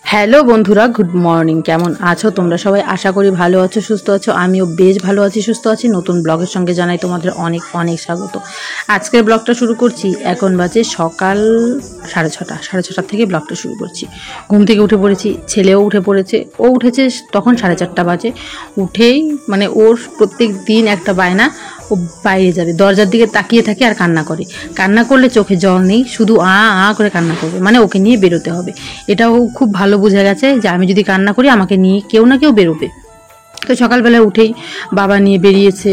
Hello বন্ধুরা, good morning. কেমন আছো তোমরা সবাই? আশা করি ভালো আছো, সুস্থ আছো। আমিও বেশ ভালো আছি, সুস্থ আছি। নতুন ব্লগের সঙ্গে জানাই তোমাদের অনেক অনেক স্বাগত। আজকের ব্লগটা শুরু করছি। এখন বাজে সকাল 6:30। 6:30 থেকে ব্লগটা শুরু করছি। ঘুম থেকে উঠে পড়েছি, ছেলেও উঠে পড়েছে। ও উঠেছে তখন 4:30 বাজে। উঠেই মানে ওর প্রত্যেক দিন একটা বায়না, ও বাইরে যাবে, দরজার দিকে তাকিয়ে থাকে আর কান্না করে। কান্না করলে চোখে জল নেই, শুধু আ আ করে কান্না করবে, মানে ওকে নিয়ে বেরোতে হবে। এটাও খুব ভালো বোঝা গেছে যে আমি যদি কান্না করি আমাকে নিয়ে কেউ না কেউ বেরোবে। তো সকালবেলা উঠেই বাবা নিয়ে বেরিয়েছে,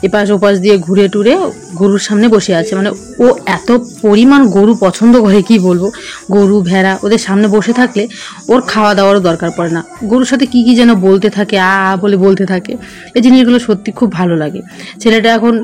এপাশ ওপাশ দিয়ে ঘুরে টুরে গরুর সামনে বসে আছে। মানে ও এত পরিমাণ গরু পছন্দ করে, কি বলবো। গরু ভেড়া ওদের সামনে বসে থাকলে ওর খাওয়া দাওয়ারও দরকার পড়ে না। গরুর সাথে কি কি যেন বলতে থাকে, আ আ বলে বলতে থাকে। এই জিনিসগুলো সত্যি খুব ভালো লাগে। ছেলেটা এখন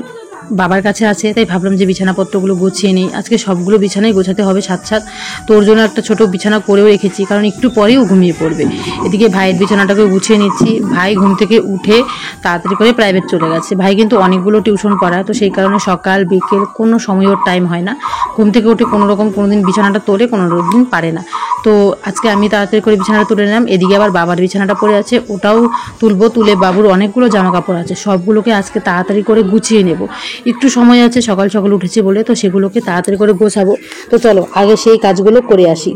বাবার কাছে আছে, তাই ভাবলাম যে বিছানাপত্রগুলো গুছিয়ে নিই। আজকে সবগুলো বিছানাই গোছাতে হবে সাথ সাথ। তোর জন্য একটা ছোট বিছানা করেও রেখেছি, কারণ একটু পরেই ও ঘুমিয়ে পড়বে। এদিকে ভাইয়ের বিছানাটাকে গুছিয়ে নিচ্ছি। ভাই ঘুম থেকে উঠে তাড়াতাড়ি করে প্রাইভেট চলে গেছে। ভাই কিন্তু অনেকগুলো টিউশন পড়ায়, তো সেই কারণে সকাল বিকেল কোনো সময় ওর টাইম হয় না। ঘুম থেকে উঠে কোনো রকম কোনো দিন বিছানাটা তোলে, কোনো দিন পারে না। তো আজকে আমি তাড়াতাড়ি করে বিছানাটা তুলে নিলাম। এদিকে আবার বাবার বিছানাটা পড়ে আছে, ওটাও তুলবো। তুলে বাবুর অনেকগুলো জামা কাপড় আছে, সবগুলোকে আজকে তাড়াতাড়ি করে গুছিয়ে নেব। একটু সময় আছে, সকাল সকাল উঠেছি বলে, তো সেগুলোকে তাড়াতাড়ি করে গোছাবো। তো চলো আগে সেই কাজগুলো করে আসি।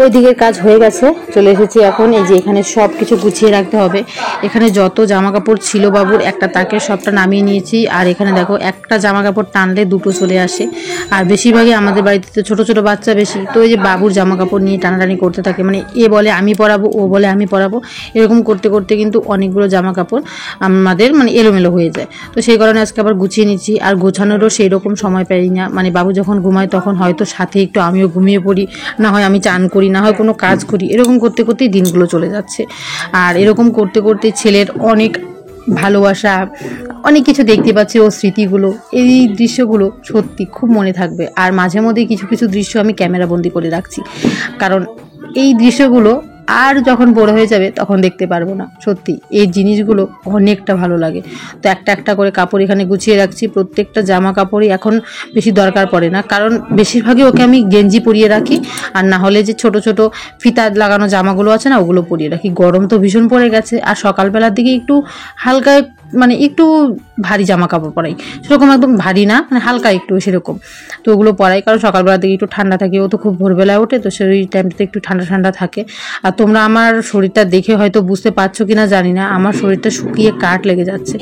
ওই দিকের কাজ হয়ে গেছে, চলে এসেছি এখন। এই যে এখানে সব কিছু গুছিয়ে রাখতে হবে। এখানে যত জামা কাপড় ছিল বাবুর একটা তাকে সবটা নামিয়ে নিয়েছি। আর এখানে দেখো, একটা জামা কাপড় টানলে দুটো চলে আসে। আর বেশিরভাগই আমাদের বাড়িতে তো ছোটো ছোটো বাচ্চা বেশি, তো এই যে বাবুর জামা কাপড় নিয়ে টানাটানি করতে থাকে। মানে এ বলে আমি পরাবো, ও বলে আমি পরাবো, এরকম করতে করতে কিন্তু অনেকগুলো জামা কাপড় আমাদের মানে এলোমেলো হয়ে যায়। তো সেই কারণে আজকে আবার গুছিয়ে নিচ্ছি। আর গোছানোরও সেই রকম সময় পাই না। মানে বাবু যখন ঘুমায় তখন হয়তো সাথে একটু আমিও ঘুমিয়ে পড়ি, না হয় আমি চান করি, না হয় কোনো কাজ করি। এরকম করতে করতেই দিনগুলো চলে যাচ্ছে। আর এরকম করতে করতে ছেলের অনেক ভালোবাসা, অনেক কিছু দেখতে পাচ্ছি, ও স্মৃতিগুলো, এই দৃশ্যগুলো সত্যি খুব মনে থাকবে। আর মাঝে মধ্যে কিছু কিছু দৃশ্য আমি ক্যামেরাবন্দি করে রাখছি, কারণ এই দৃশ্যগুলো আর যখন বড় হয়ে যাবে তখন দেখতে পারবো না। সত্যি এই জিনিসগুলো অনেকটা ভালো লাগে। তো একটা একটা করে কাপড় এখানে গুছিয়ে রাখছি। প্রত্যেকটা জামা কাপড়ই এখন বেশি দরকার পড়ে না, কারণ বেশিরভাগই ওকে আমি গেঞ্জি পরিয়ে রাখি। আর না হলে যে ছোট ছোট ফিতা লাগানো জামাগুলো আছে না, ওগুলো পরিয়ে রাখি। গরম তো ভীষণ পড়ে গেছে। আর সকালবেলার দিকে একটু হালকা, মানে একটু ভারী জামা কাপড় পরাই, সেরকম একদম ভারী না, মানে হালকা একটু সেরকম। তো ওগুলো পরাই, কারণ সকালবেলার দিকে একটু ঠান্ডা থাকে। ও তো খুব ভোরবেলায় ওঠে, তো সেই টাইমটাতে একটু ঠান্ডা ঠান্ডা থাকে। আর তোমরা আমার শরীরটা দেখে হয়তো বুঝতে পারছো কিনা জানি না, আমার শরীরটা শুকিয়ে কাঠ লেগে যাচ্ছে।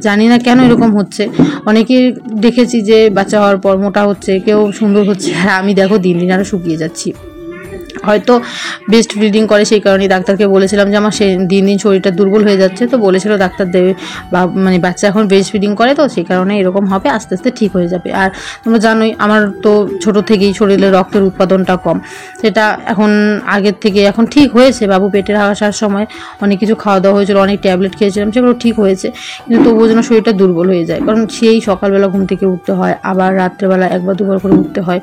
জানি না কেন এরকম হচ্ছে। অনেকে দেখেছি যে বাচ্চা হওয়ার পর মোটা হচ্ছে, কেউ সুন্দর হচ্ছে, আর আমি দেখো দিন দিন আরও শুকিয়ে যাচ্ছি। হয়তো বেস্ট ফিডিং করে, সেই কারণেই ডাক্তারকে বলেছিলাম যে আমার দিন দিন শরীরটা দুর্বল হয়ে যাচ্ছে। তো বলেছিল ডাক্তার দেবে, বা মানে বাচ্চা এখন বেস্ট ফিডিং করে, তো সেই কারণে এরকম হবে, আস্তে আস্তে ঠিক হয়ে যাবে। আর তোমরা জানোই আমার তো ছোট থেকেই শরীরে রক্তের উৎপাদনটা কম। সেটা এখন আগের থেকে এখন ঠিক হয়েছে। বাবু পেটের আসার সময় অনেক কিছু খাওয়া দাওয়া হয়েছিল, অনেক ট্যাবলেট খেয়েছিলাম, সেগুলো ঠিক হয়েছে। কিন্তু তবুও যেন শরীরটা দুর্বল হয়ে যায়, কারণ সেই সকালবেলা ঘুম থেকে উঠতে হয়, আবার রাত্রেবেলা একবার দুবার করে উঠতে হয়।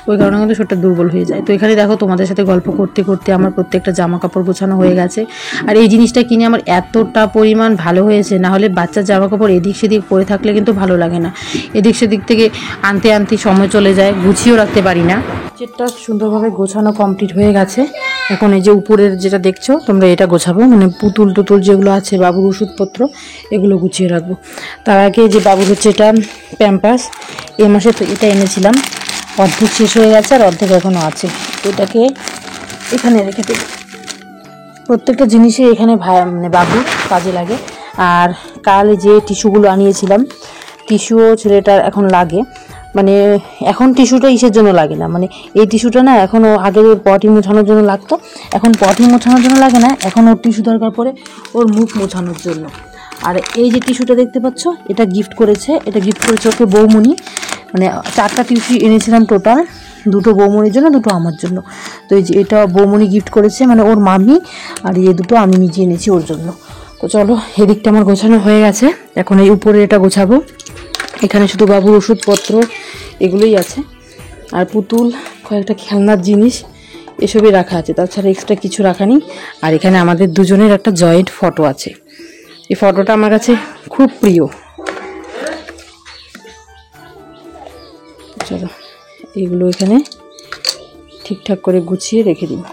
ওই কারণে কিন্তু শরীরটা দুর্বল হয়ে যায়। তো এখানে দেখো তোমাদের সাথে গল্প করতে করতে আমার প্রত্যেকটা জামা কাপড় গোছানো হয়ে গেছে। আর এই জিনিসটা কিনে আমার এতটা পরিমাণ ভালো হয়েছে, না হলে বাচ্চার জামা কাপড় এদিক সেদিক পরে থাকলে কিন্তু ভালো লাগে না। এদিক সেদিক থেকে আনতে আনতে সময় চলে যায়, গুছিয়েও রাখতে পারি না। যেটা সুন্দরভাবে গোছানো কমপ্লিট হয়ে গেছে। এখন এই যে উপরের যেটা দেখছো তোমরা, এটা গোছাবো। মানে পুতুল টুতুল যেগুলো আছে, বাবুর ওষুধপত্র, এগুলো গুছিয়ে রাখবো। তার আগে যে বাবুর হচ্ছে এটা প্যাম্পাস, এই মাসে তো এটা এনেছিলাম, অর্ধেক শেষ হয়ে গেছে আর অর্ধেক এখনও আছে। এটাকে এখানে রেখে দেবো। প্রত্যেকটা জিনিসই এখানে মানে বাবুর কাজে লাগে। আর কাল যে টিস্যুগুলো আনিয়েছিলাম, টিস্যুও ছেলেটার এখন লাগে। মানে এখন টিস্যুটা ইসের জন্য লাগে না, মানে এই টিস্যুটা না এখনও আগে পটি মোছানোর জন্য লাগতো, এখন পটি মোছানোর জন্য লাগে না, এখন ওর টিস্যু দরকার পড়ে ওর মুখ মোছানোর জন্য। আর এই যে টিস্যুটা দেখতে পাচ্ছ, এটা গিফট করেছে ওকে বৌমনি। মানে 4টা টিস্যু এনেছিলাম টোটাল, 2টো বৌমনির জন্য, 2টো আমার জন্য। তো এই যে এটা বৌমনি গিফট করেছে, মানে ওর মামি। আর এই 2টো আমি নিজে এনেছি ওর জন্য। তো চলো, এদিকটা আমার গোছানো হয়ে গেছে। এখন এই উপরে এটা গোছাবো। এখানে শুধু বাবুর ওষুধপত্র এগুলোই আছে, আর পুতুল, কয়েকটা খেলনার জিনিস এসবই রাখা আছে, তাছাড়া এক্সট্রা কিছু রাখা নেই। আর এখানে আমাদের দুজনের একটা জয়েন্ট ফটো আছে। এই ফটোটা আমার কাছে খুব প্রিয়। চলো এগুলো এখানে ঠিকঠাক করে গুছিয়ে রেখে দিই।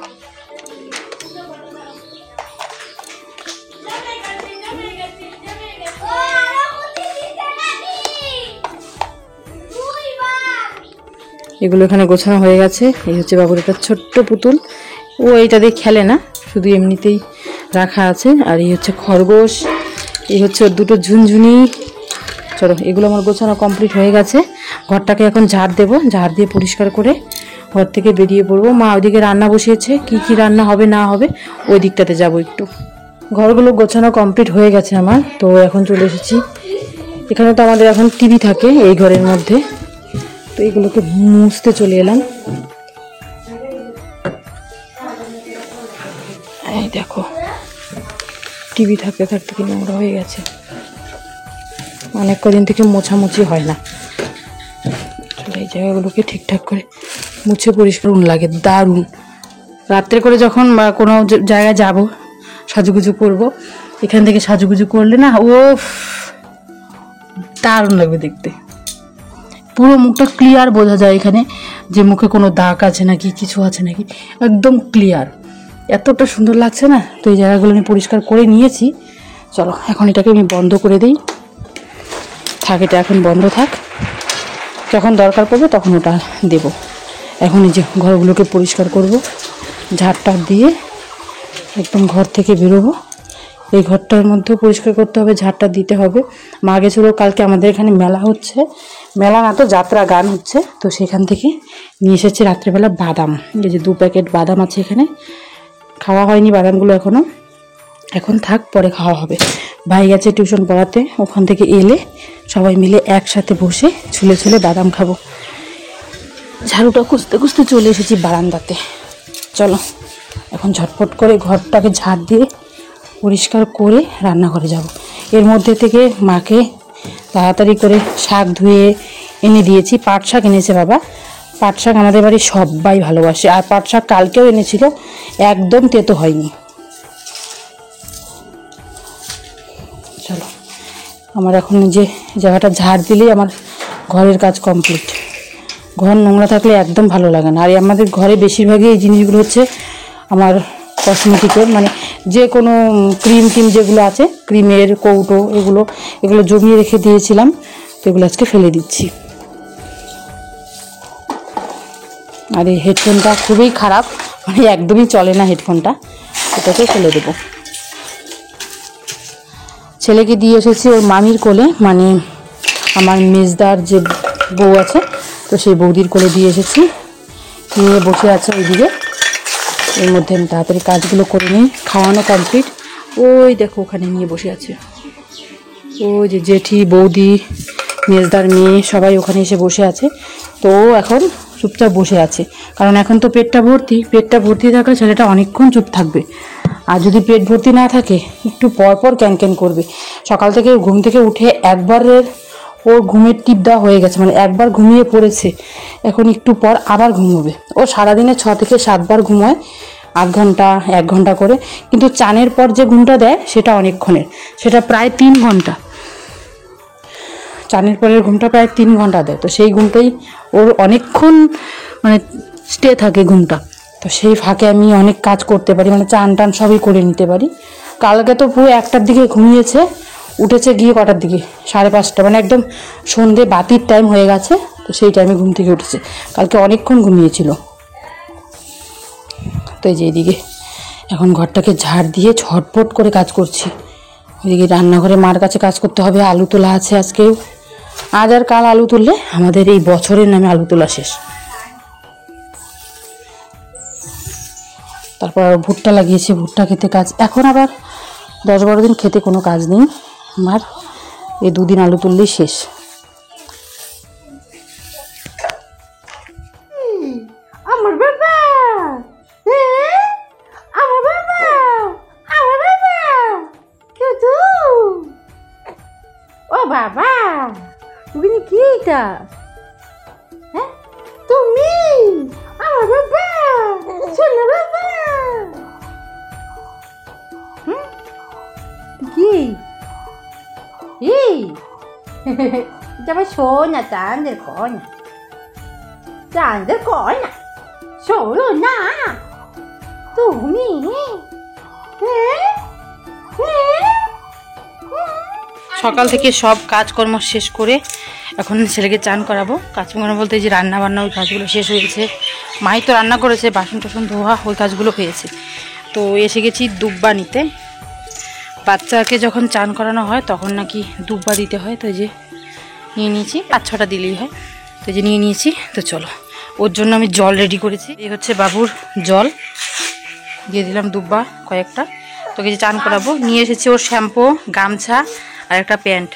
এগুলো এখানে গোছানো হয়ে গেছে। এই হচ্ছে বাবুর একটা ছোট্ট পুতুল, ও এইটা দিয়ে খেলে না, শুধু এমনিতেই রাখা আছে। আর এই হচ্ছে খরগোশ, এই হচ্ছে ওর দুটো ঝুনঝুনি। চলো, এগুলো আমার গোছানো কমপ্লিট হয়ে গেছে। ঘরটাকে এখন ঝাড় দেবো, ঝাড় দিয়ে পরিষ্কার করে ঘর থেকে বেরিয়ে পড়বো। মা ওইদিকে রান্না বসিয়েছে, কি কি রান্না হবে না হবে ওই দিকটাতে যাবো একটু। ঘরগুলো গোছানো কমপ্লিট হয়ে গেছে আমার, তো এখন চলে এসেছি। এখানে তো আমাদের এখন টিভি থাকে এই ঘরের মধ্যে, তো এগুলোকে মুছতে চলে এলাম। এই দেখো, টিভি থাকতে থাকতে কি নোংরা হয়ে গেছে, অনেক কদিন থেকে মোছামুছি হয় না। এই জায়গাগুলোকে ঠিকঠাক করে মুছে পরিষ্কার লাগে, দারুণ। রাত্রে করে যখন কোনো জায়গায় যাব, সাজুগুজু করব, এখান থেকে সাজুগুজু করলে না, ও দারুণ লাগবে দেখতে। পুরো মুখটা ক্লিয়ার বোঝা যায় এখানে, যে মুখে কোনো দাগ আছে নাকি, কিছু আছে নাকি, একদম ক্লিয়ার। এতটা সুন্দর লাগছে না। তো এই জায়গাগুলো আমি পরিষ্কার করে নিয়েছি। চলো, এখন এটাকে আমি বন্ধ করে দিই। থাক, এটা এখন বন্ধ থাক, যখন দরকার পড়বে তখন ওটা দেব। এখন এই যে ঘরগুলোকে পরিষ্কার করব, ঝাড়টা দিয়ে একদম ঘর থেকে বেরোবো। এই ঘরটার মধ্যেও পরিষ্কার করতে হবে, ঝাড়টা দিতে হবে। মা গেছিলো কালকে, আমাদের এখানে মেলা হচ্ছে, মেলা না তো যাত্রা গান হচ্ছে, তো সেখান থেকে নিয়ে এসেছে রাত্রেবেলা বাদাম। এই যে 2 প্যাকেট বাদাম আছে এখানে, খাওয়া হয়নি বাদামগুলো এখনও, এখন থাক, পরে খাওয়া হবে। ভাই গেছে টিউশন পড়াতে, ওখান থেকে এলে সবাই মিলে একসাথে বসে ছুলে ছুলে বাদাম খাবো। ঝাড়ুটা খুঁজতে খুঁজতে চলে এসেছি বারান্দাতে। চলো, এখন ঝটপট করে ঘরটাকে ঝাড় দিয়ে পরিষ্কার করে রান্নাঘরে যাব। এর মধ্যে থেকে মাকে তাড়াতাড়ি করে শাক ধুয়ে এনে দিয়েছি। পাট শাক এনেছে বাবা, পাট শাক আমাদের বাড়ি সবাই ভালোবাসে। আর পাট শাক কালকেও এনেছিল, একদম তেতো হয়নি। চলো, আমার এখন যে জায়গাটা ঝাড় দিলেই আমার ঘরের কাজ কমপ্লিট। ঘর নোংরা থাকলে একদম ভালো লাগে না। আর আমাদের ঘরে বেশিরভাগই এই জিনিসগুলো হচ্ছে আমার কসমেটিকের, মানে যে কোনো ক্রিম টিম যেগুলো আছে, ক্রিমের কৌটো, এগুলো জমিয়ে রেখে দিয়েছিলাম, তো এগুলো আজকে ফেলে দিচ্ছি। আর এই হেডফোনটা খুবই খারাপ, মানে একদমই চলে না হেডফোনটা, এটাকে ফেলে দেবো। ছেলেকে দিয়ে এসেছি ওর মামির কোলে, মানে আমার মেজদার যে বউ আছে, তো সেই বৌদির কোলে দিয়ে এসেছি, নিয়ে বসে আছে ওইদিকে। এর মধ্যে আমি তাড়াতাড়ি কাজগুলো করে নিই। খাওয়ানো কমপ্লিট, ওই দেখো ওখানে নিয়ে বসে আছে, ওই যে জেঠি, বৌদি, মেজদার মেয়ে সবাই ওখানে এসে বসে আছে। তো ও এখন চুপচাপ বসে আছে, কারণ এখন তো পেটটা ভর্তি থাকা ছেলেটা অনেকক্ষণ চুপ থাকবে। আর যদি পেট ভর্তি না থাকে, একটু পর পর ক্যান করবে। সকাল থেকে ঘুম থেকে উঠে একবারের ওর ঘুমের টিপ দেওয়া হয়ে গেছে, মানে একবার ঘুমিয়ে পড়েছে, এখন একটু পর আবার ঘুমোবে। ও সারাদিনে 6 থেকে 7 বার ঘুমোয়, 8 ঘন্টা 1 ঘন্টা করে। কিন্তু চানের পর যে ঘুমটা দেয় সেটা অনেকক্ষণের, সেটা প্রায় 3 ঘন্টা। চানের পরের ঘুমটা প্রায় 3 ঘন্টা দেয়, তো সেই ঘুমটাই ওর অনেকক্ষণ মানে স্টে থাকে ঘুমটা। তো সেই ফাঁকে আমি অনেক কাজ করতে পারি, মানে চান টান সবই করে নিতে পারি। কালকে তো পুরো 1টার দিকে ঘুমিয়েছে, উঠেছে গিয়ে কটার দিকে, 5:30, মানে একদম সন্ধে বাতির টাইম হয়ে গেছে, তো সেই টাইমে ঘুম থেকে উঠেছে। কালকে অনেকক্ষণ ঘুমিয়েছিল। তো এই যে এইদিকে এখন ঘরটাকে ঝাড় দিয়ে ঝটপট করে কাজ করছি। ওইদিকে রান্নাঘরে মার কাছে কাজ করতে হবে, আলু তোলা আছে আজকেও, আজ আর কাল আলু তুললে আমাদের এই বছরের নামে আলু তোলা শেষ। তারপর ভুট্টা লাগিয়েছি, ভুট্টা খেতে কাজ। এখন আবার 10-12 দিন খেতে কোনো কাজ নেই আমার, এই 2 দিন আলু তুললেই শেষ। আমার বাবা, আমার বাবা, আমার বাবা, শুধু ও বাবা, তুমি কি এটা? হ্যাঁ তুমি আমার বাবা, শোনো বাবা, কি এটা আমার শোনা, চাঁদের কন্যা, চাঁদের কন্যা, শোনো না তুমি সকাল থেকে সব কাজকর্ম শেষ করে এখন ছেলেকে চান করাবো। কাজকর্ম বলতে যে রান্না বান্না ওই কাজগুলো শেষ হয়েছে। মাই তো রান্না করেছে, বাসন টাসন ধোয়া ওই কাজগুলো হয়েছে। তো এসে গেছি দুব্বা নিতে। বাচ্চাকে যখন চান করানো হয় তখন নাকি দুব্বা দিতে হয়। তো এই যে নিয়ে নিয়েছি, 5-6টা দিলেই হয়। তো এই যে নিয়ে নিয়েছি। তো চলো, ওর জন্য আমি জল রেডি করেছি। এই হচ্ছে বাবুর জল, দিয়ে দিলাম দুব্বা কয়েকটা। তোকে যে চান করাবো নিয়ে এসেছি ওর শ্যাম্পু, গামছা আর একটা প্যান্ট।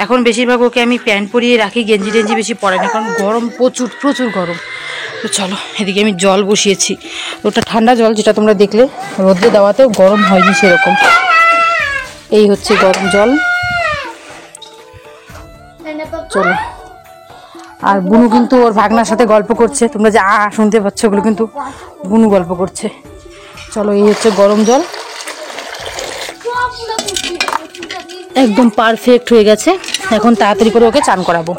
এখন বেশিরভাগ ওকে আমি প্যান্ট পরিয়ে রাখি, গেঞ্জি টেঞ্জি বেশি পরে না, কারণ গরম প্রচুর গরম। তো চলো, এদিকে আমি জল বসিয়েছি। ওটা ঠান্ডা জল, যেটা তোমরা দেখলে রোদে দেওয়াতেও গরম হয়নি সেরকম। এই হচ্ছে গরম জল। চলো, আর বুনু কিন্তু ওর ভাগনার সাথে গল্প করছে। তোমরা যে শুনতে পাচ্ছ, ওগুলো কিন্তু বুনু গল্প করছে। চলো, এই হচ্ছে গরম জল, একদম পারফেক্ট হয়ে গেছে। এখন তাড়াতাড়ি করে ওকে চান করাবো।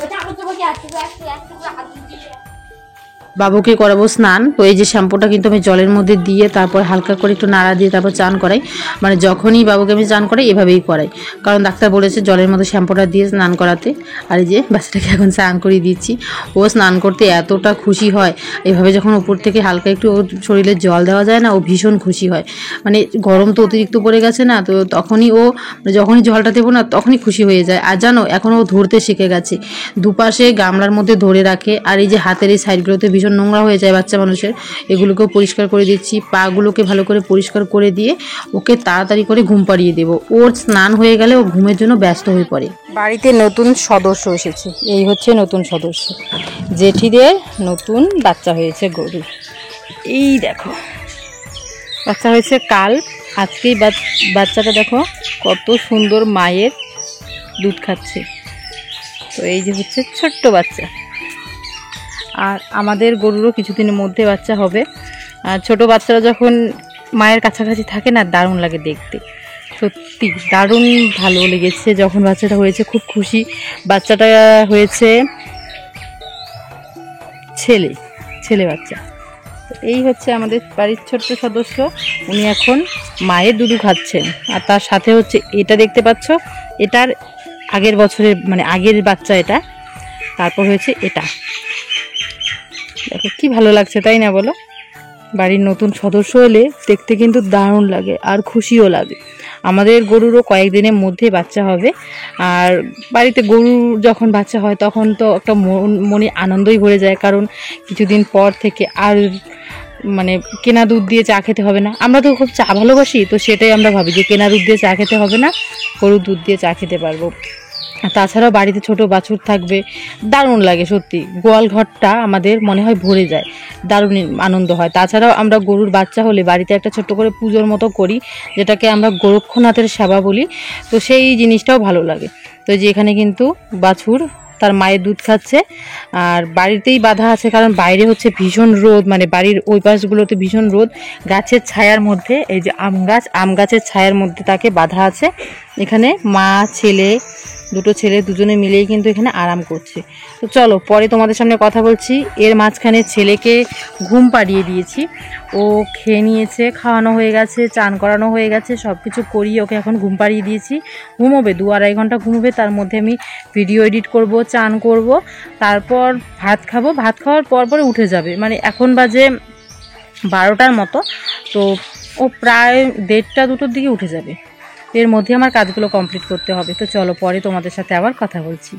বাবুকে করাবো স্নান। তো এই যে শ্যাম্পুটা কিন্তু আমি জলের মধ্যে দিয়ে তারপর হালকা করে একটু নাড়া দিয়ে তারপর চান করাই। মানে যখনই বাবুকে আমি চান করাই এভাবেই করাই, কারণ ডাক্তার বলেছে জলের মধ্যে শ্যাম্পুটা দিয়ে স্নান করাতে। আর এই যে বাচ্চাটাকে এখন স্নান করিয়ে দিচ্ছি। ও স্নান করতে এতটা খুশি হয়, এভাবে যখন উপর থেকে হালকা একটু ওর শরীরে জল দেওয়া যায় না, ও ভীষণ খুশি হয়। মানে গরম তো অতিরিক্ত পড়ে গেছে না, তো তখনই ও যখনই জলটা দেবো না তখনই খুশি হয়ে যায়। আর জানো, এখন ও ধরতে শিখে গেছে। দুপাশে গামলার মধ্যে ধরে রাখে, আর এই যে হাতের এই সাইডগুলোতে ভীষণ নোংরা হয়ে যায় বাচ্চা মানুষের, এগুলোকেও পরিষ্কার করে দিচ্ছি। পাগুলোকে ভালো করে পরিষ্কার করে দিয়ে ওকে তাড়াতাড়ি করে ঘুম পাড়িয়ে দেবো। ওর স্নান হয়ে গেলে ও ঘুমের জন্য ব্যস্ত হয়ে পড়ে। বাড়িতে নতুন সদস্য এসেছে। এই হচ্ছে নতুন সদস্য, জেঠিদের নতুন বাচ্চা হয়েছে গরু। এই দেখো, বাচ্চা হয়েছে কাল, আজকেই বাচ্চাটা দেখো কত সুন্দর মায়ের দুধ খাচ্ছে। তো এই যে হচ্ছে ছোট্ট বাচ্চা। আর আমাদের গরুরও কিছুদিনের মধ্যে বাচ্চা হবে। আর ছোটো বাচ্চারা যখন মায়ের কাছাকাছি থাকে না, দারুণ লাগে দেখতে। সত্যি দারুণ ভালো লেগেছে যখন বাচ্চাটা হয়েছে, খুব খুশি। বাচ্চাটা হয়েছে ছেলে বাচ্চা। এই হচ্ছে আমাদের বাড়ির ছোট্ট সদস্য। উনি এখন মায়ের দুধ খাচ্ছেন। আর তার সাথে হচ্ছে এটা দেখতে পাচ্ছ, এটার আগের বছরের মানে আগের বাচ্চা এটা। তারপর হয়েছে এটা। দেখো কি ভালো লাগছে, তাই না বলো? বাড়ির নতুন সদস্য হলে দেখতে কিন্তু দারুণ লাগে আর খুশিও লাগে। আমাদের গরুরও কয়েকদিনের মধ্যে বাচ্চা হবে। আর বাড়িতে গরু যখন বাচ্চা হয় তখন তো একটা মনে আনন্দই ভরে যায়, কারণ কিছুদিন পর থেকে আর মানে কেনা দুধ দিয়ে চা খেতে হবে না। আমরা তো খুব চা ভালোবাসি, তো সেটাই আমরা ভাবি যে কেনা দুধ দিয়ে চা খেতে হবে না, গরুর দুধ দিয়ে চা খেতে পারবো। তাছাড়াও বাড়িতে ছোট বাছুর থাকবে, দারুণ লাগে সত্যি। গোয়াল ঘরটা আমাদের মনে হয় ভরে যায়, দারুণ আনন্দ হয়। তাছাড়াও আমরা গরুর বাচ্চা হলে বাড়িতে একটা ছোট্ট করে পুজোর মতো করি, যেটাকে আমরা গোরক্ষনাথের সেবা বলি। তো সেই জিনিসটাও ভালো লাগে। তো যে এখানে কিন্তু বাছুর তার মায়ের দুধ খাচ্ছে, আর বাড়িতেই বাঁধা আছে, কারণ বাইরে হচ্ছে ভীষণ রোদ, মানে বাড়ির ওই পাশগুলোতে ভীষণ রোদ। গাছের ছায়ার মধ্যে, এই যে আম গাছের ছায়ার মধ্যে তাকে বাঁধা আছে। এখানে মা দুটো ছেলে দুজনে মিলেই কিন্তু এখানে আরাম করছে। তো চলো পরে তোমাদের সামনে কথা বলছি। এর মাঝখানে ছেলেকে ঘুম পাড়িয়ে দিয়েছি, ও খেয়ে নিয়েছে, খাওয়ানো হয়ে গেছে, চান করানো হয়ে গেছে, সব কিছু করিয়ে ওকে এখন ঘুম পাড়িয়ে দিয়েছি। ঘুমোবে 2-2.5 ঘন্টা ঘুমোবে। তার মধ্যে আমি ভিডিও এডিট করব, চান করব, তারপর ভাত খাবো। ভাত খাওয়ার পরে উঠে যাবে। মানে এখন বাজে 12টার মতো, তো ও প্রায় 1:30-2টোর দিকে উঠে যাবে। এর মধ্যে আমার কাজগুলো কমপ্লিট করতে হবে। তো চলো পরে তোমাদের সাথে আবার কথা বলছি।